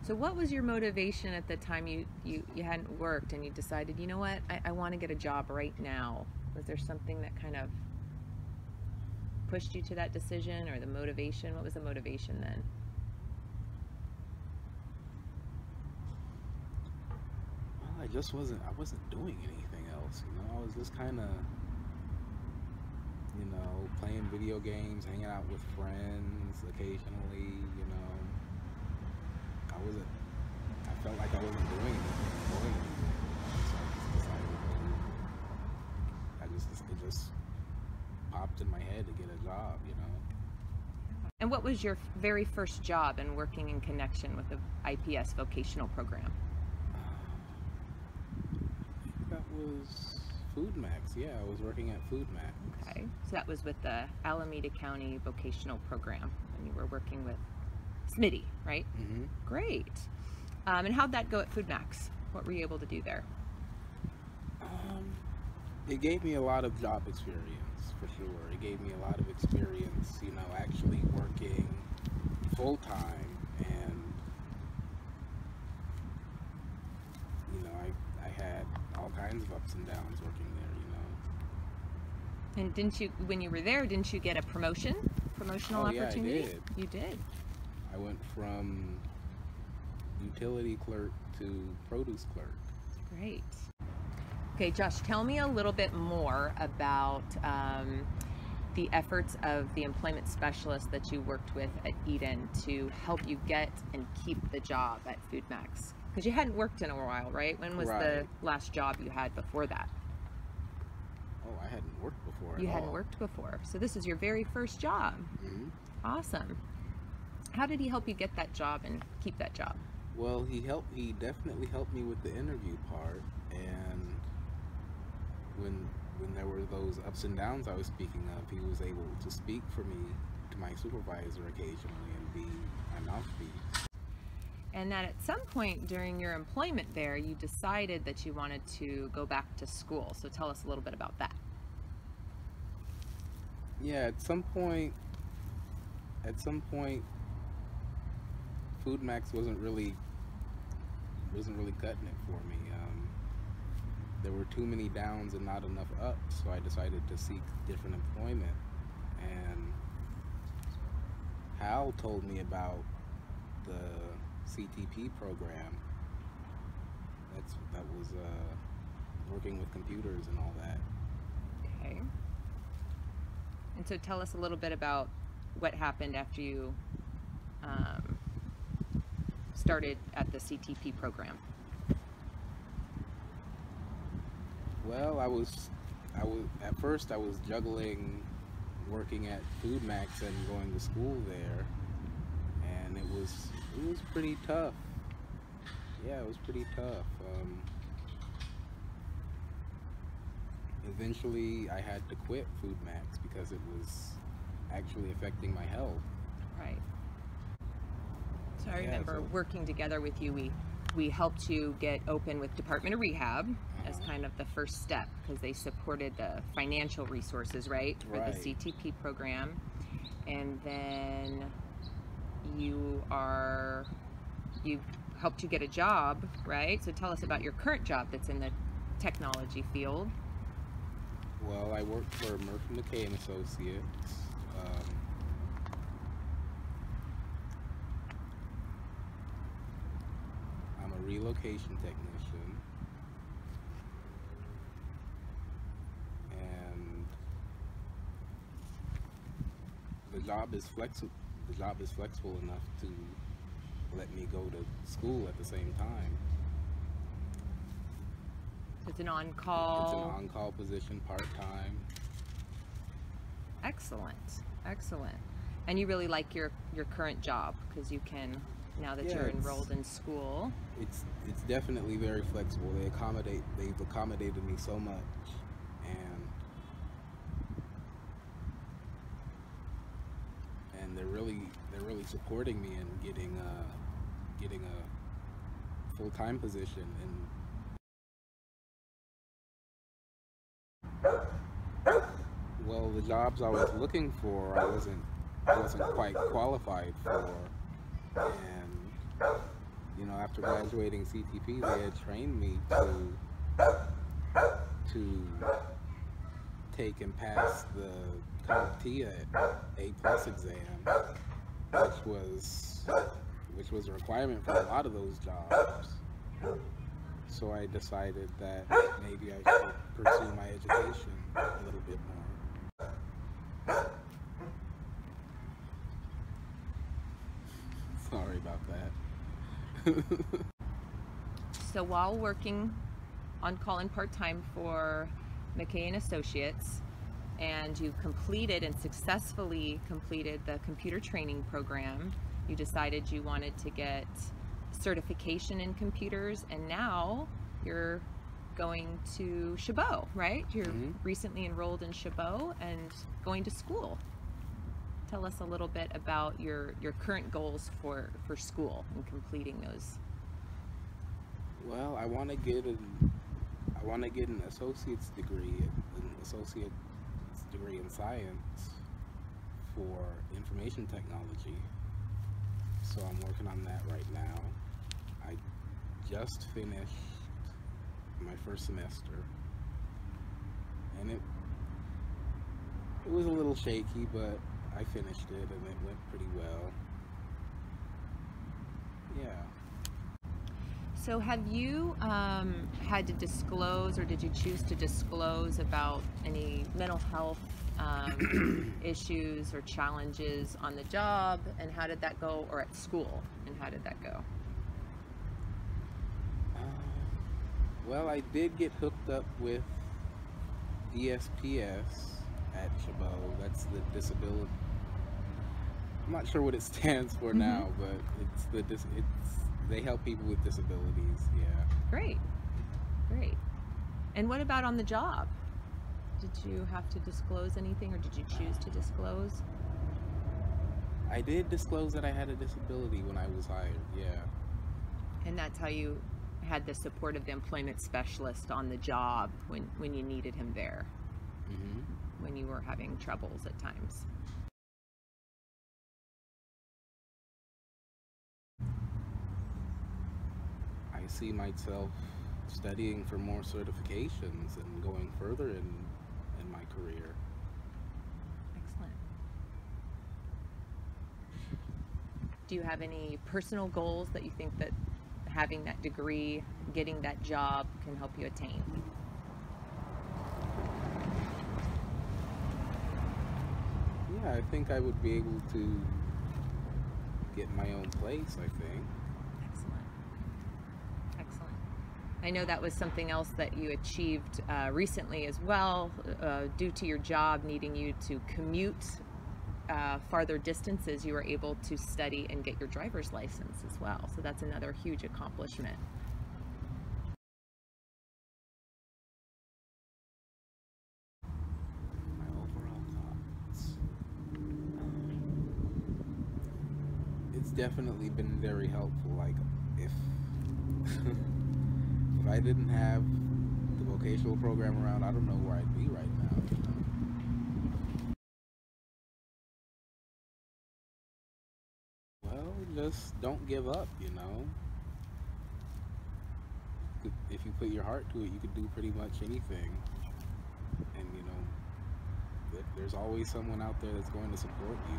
So what was your motivation at the time you hadn't worked and you decided, you know what, I want to get a job right now? Was there something that kind of pushed you to that decision, or the motivation? What was the motivation then? Well, I wasn't doing anything else, you know. I was just kind of, you know, playing video games, hanging out with friends occasionally, you know. I wasn't, I felt like I wasn't doing anything. So it just popped in my head to get a job, you know. And what was your very first job in working in connection with the IPS vocational program? That was Food Max. Yeah, I was working at Food Max. Okay, so that was with the Alameda County vocational program, and you were working with Smitty, right? Mm-hmm. Great. And how'd that go at Food Max? What were you able to do there? It gave me a lot of job experience, for sure. It gave me a lot of experience, you know, actually working full time, and you know, I had all kinds of ups and downs working there, you know. And didn't you, when you were there, didn't you get a promotional opportunity? Yeah, I did. You did. I went from utility clerk to produce clerk. Great. Okay, Josh, tell me a little bit more about the efforts of the employment specialist that you worked with at Eden to help you get and keep the job at Food Max. Because you hadn't worked in a while, right? When was the last job you had before that? Oh, I hadn't worked before. You hadn't worked before. So this is your very first job. Mm-hmm. Awesome. How did he help you get that job and keep that job? Well, he definitely helped me with the interview part, and when there were those ups and downs I was speaking of, he was able to speak for me to my supervisor occasionally and be my mouthpiece. And that at some point during your employment there, you decided that you wanted to go back to school. So tell us a little bit about that. Yeah, at some point, Food Max wasn't really cutting it for me. There were too many downs and not enough ups, so I decided to seek different employment. And Hal told me about the CTP program. That was working with computers and all that. Okay. And so tell us a little bit about what happened after you started at the CTP program. Well, at first I was juggling working at Food Max and going to school there, and it was pretty tough. Yeah, it was pretty tough. Eventually I had to quit Food Max because it was actually affecting my health. Right. So I remember working together with you. We helped you get open with Department of Rehab as kind of the first step, because they supported the financial resources, right, for the CTP program. And then you helped you get a job, right? So tell us about your current job that's in the technology field. Well, I work for Murphy McKay and Associates. I'm a relocation technician, and the job is flexible. The job is flexible enough to let me go to school at the same time. It's an on-call. It's an on-call position, part-time. Excellent, excellent. And you really like your current job, because you can, now that you're enrolled in school. It's definitely very flexible. They've accommodated me so much, and they're really supporting me in getting a full-time position. And well, the jobs I was looking for, I wasn't quite qualified for, and you know, after graduating CTP, they had trained me to take and pass the CompTIA A+ exam, which was which was a requirement for a lot of those jobs. So I decided that maybe I should pursue my education a little bit more. Sorry about that. So while working on call and part-time for McKay and Associates, and you completed and successfully completed the computer training program, you decided you wanted to get certification in computers, and now you're going to Chabot, right? You're recently enrolled in Chabot and going to school. Tell us a little bit about your current goals for school and completing those. Well, I want to get an associate's degree, in science for information technology. So I'm working on that right now. I just finished my first semester, and it was a little shaky, but I finished it and it went pretty well. Yeah. So have you had to disclose, or did you choose to disclose about any mental health issues or challenges on the job, and how did that go, or at school, and how did that go? Well, I did get hooked up with ESPS at Chabot. That's the disability. I'm not sure what it stands for now, but they help people with disabilities. Yeah. Great. And what about on the job? Did you have to disclose anything, or did you choose to disclose? I did disclose that I had a disability when I was hired. Yeah. And that's how you had the support of the employment specialist on the job when you needed him there, when you were having troubles at times. I see myself studying for more certifications and going further in my career. Excellent. Do you have any personal goals that you think that having that degree, getting that job, can help you attain? Yeah, I think I would be able to get my own place, I think. Excellent. I know that was something else that you achieved recently as well, due to your job needing you to commute farther distances. You were able to study and get your driver's license as well. So that's another huge accomplishment. My overall thoughts. It's definitely been very helpful. Like, if if I didn't have the vocational program around, I don't know where I'd be right now. You know? Well, just don't give up, you know? If you put your heart to it, you could do pretty much anything. And, you know, there's always someone out there that's going to support you.